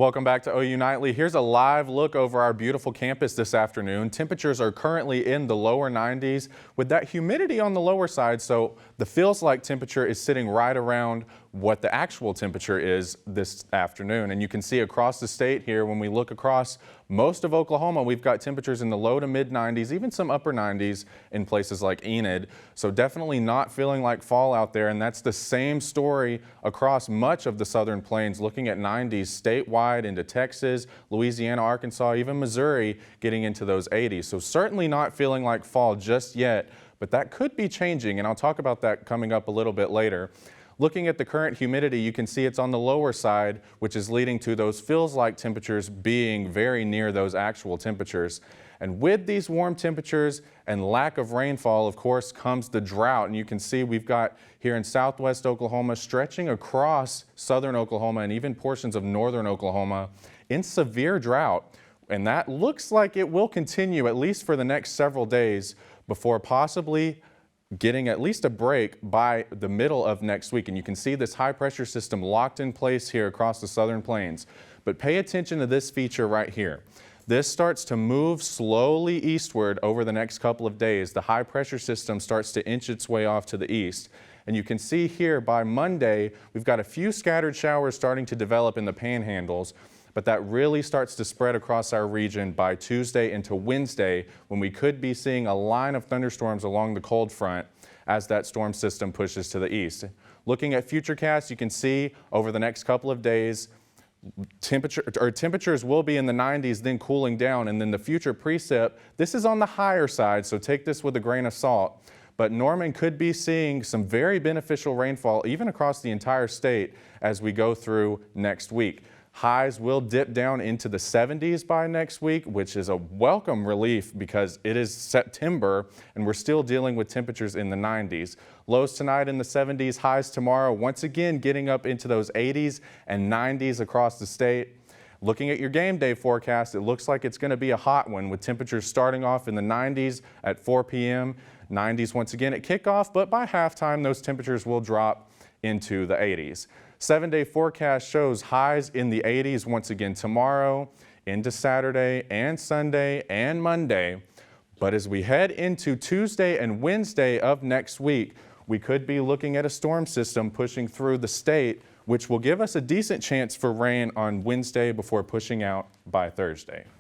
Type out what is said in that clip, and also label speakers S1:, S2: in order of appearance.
S1: Welcome back to OU Nightly. Here's a live look over our beautiful campus this afternoon. Temperatures are currently in the lower 90s with that humidity on the lower side, so the feels like temperature is sitting right around what the actual temperature is this afternoon. And you can see across the state here, when we look across most of Oklahoma, we've got temperatures in the low to mid 90s, even some upper 90s in places like Enid. So definitely not feeling like fall out there. And that's the same story across much of the southern plains, looking at 90s statewide into Texas, Louisiana, Arkansas, even Missouri, getting into those 80s. So certainly not feeling like fall just yet, but that could be changing. And I'll talk about that coming up a little bit later. Looking at the current humidity, you can see it's on the lower side, which is leading to those feels like temperatures being very near those actual temperatures. And with these warm temperatures and lack of rainfall, of course, comes the drought. And you can see we've got here in southwest Oklahoma stretching across southern Oklahoma and even portions of northern Oklahoma in severe drought. And that looks like it will continue at least for the next several days before possibly getting at least a break by the middle of next week. And you can see this high pressure system locked in place here across the southern plains. But pay attention to this feature right here. This starts to move slowly eastward over the next couple of days. The high pressure system starts to inch its way off to the east. And you can see here by Monday, we've got a few scattered showers starting to develop in the panhandles. But that really starts to spread across our region by Tuesday into Wednesday, when we could be seeing a line of thunderstorms along the cold front as that storm system pushes to the east. Looking at futurecasts, you can see over the next couple of days, temperatures will be in the 90s, then cooling down. And then the future precip, this is on the higher side, so take this with a grain of salt. But Norman could be seeing some very beneficial rainfall even across the entire state as we go through next week. Highs will dip down into the 70s by next week, which is a welcome relief because it is September and we're still dealing with temperatures in the 90s. Lows tonight in the 70s, highs tomorrow, once again getting up into those 80s and 90s across the state. Looking at your game day forecast, it looks like it's going to be a hot one with temperatures starting off in the 90s at 4 p.m., 90s once again at kickoff, but by halftime, those temperatures will drop into the 80s. 7-day forecast shows highs in the 80s once again tomorrow, into Saturday and Sunday and Monday. But as we head into Tuesday and Wednesday of next week, we could be looking at a storm system pushing through the state, which will give us a decent chance for rain on Wednesday before pushing out by Thursday.